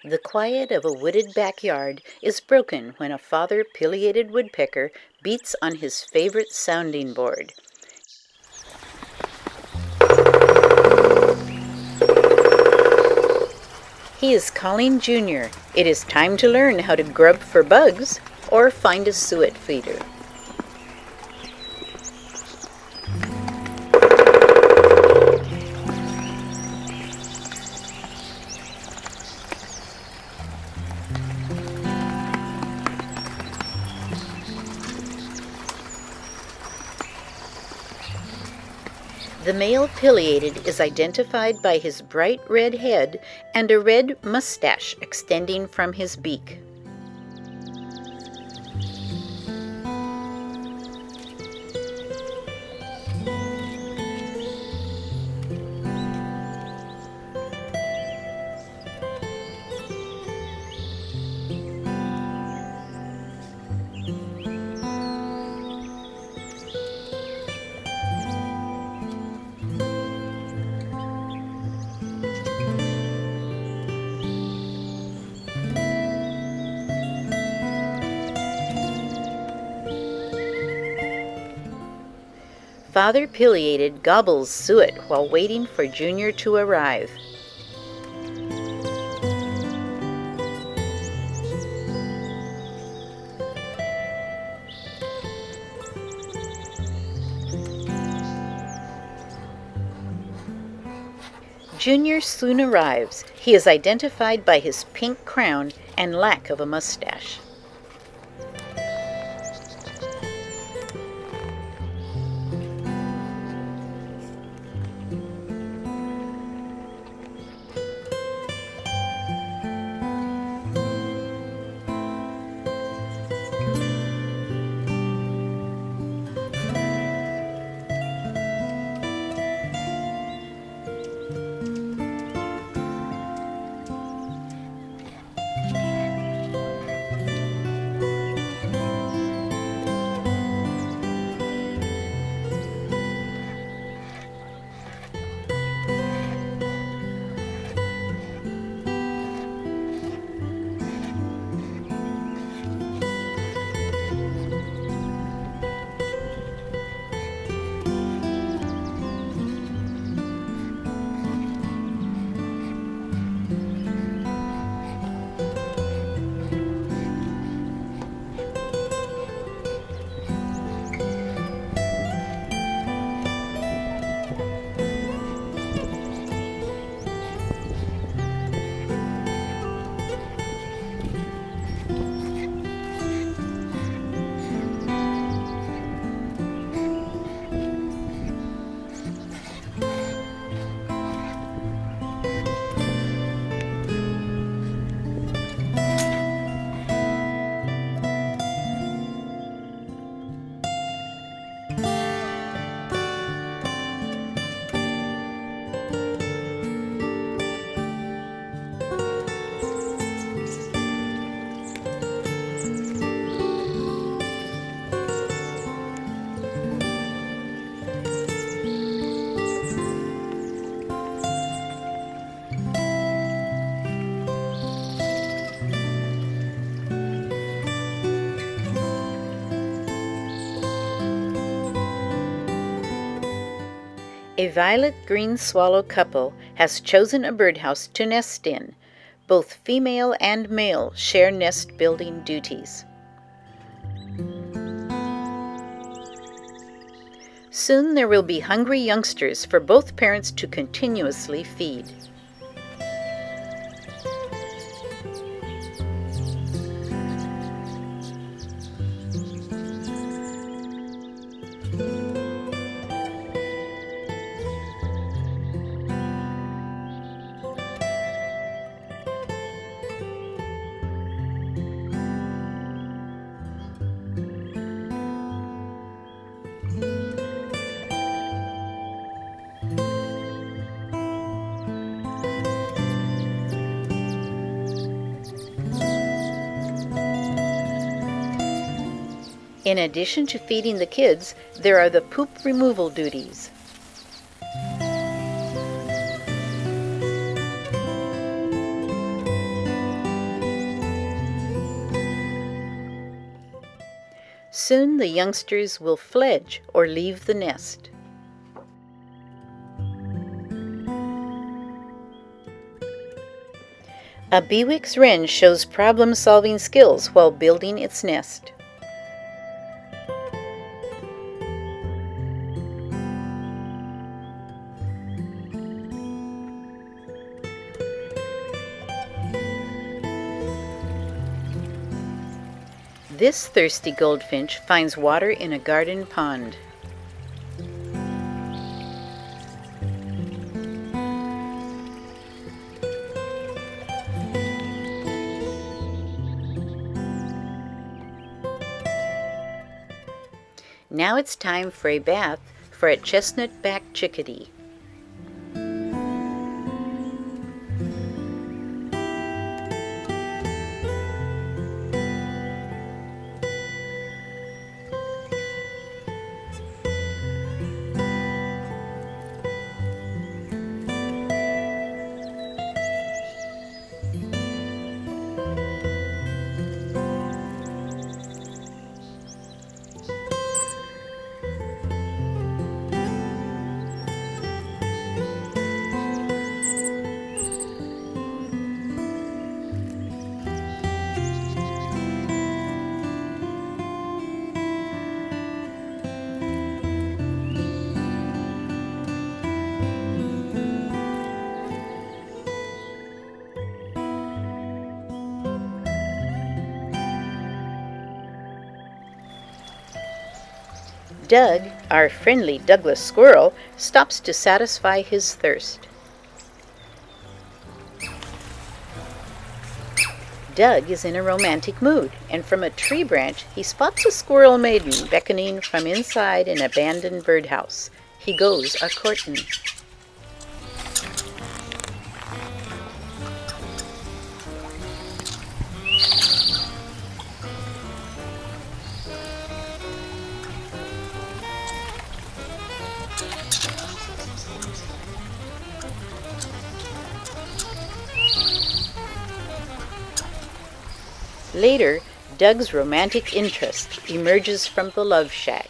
The quiet of a wooded backyard is broken when a father pileated woodpecker beats on his favorite sounding board. He is calling Junior. It is time to learn how to grub for bugs or find a suet feeder. The male pileated is identified by his bright red head and a red mustache extending from his beak. Father pileated gobbles suet while waiting for Junior to arrive. Junior soon arrives. He is identified by his pink crown and lack of a mustache. A violet-green swallow couple has chosen a birdhouse to nest in. Both female and male share nest-building duties. Soon there will be hungry youngsters for both parents to continuously feed. In addition to feeding the kids, there are the poop removal duties. Soon the youngsters will fledge or leave the nest. A Bewick's wren shows problem-solving skills while building its nest. This thirsty goldfinch finds water in a garden pond. Now it's time for a bath for a chestnut-backed chickadee. Doug, our friendly Douglas squirrel, stops to satisfy his thirst. Doug is in a romantic mood, and from a tree branch he spots a squirrel maiden beckoning from inside an abandoned birdhouse. He goes a-courtin'. Later, Doug's romantic interest emerges from the love shack.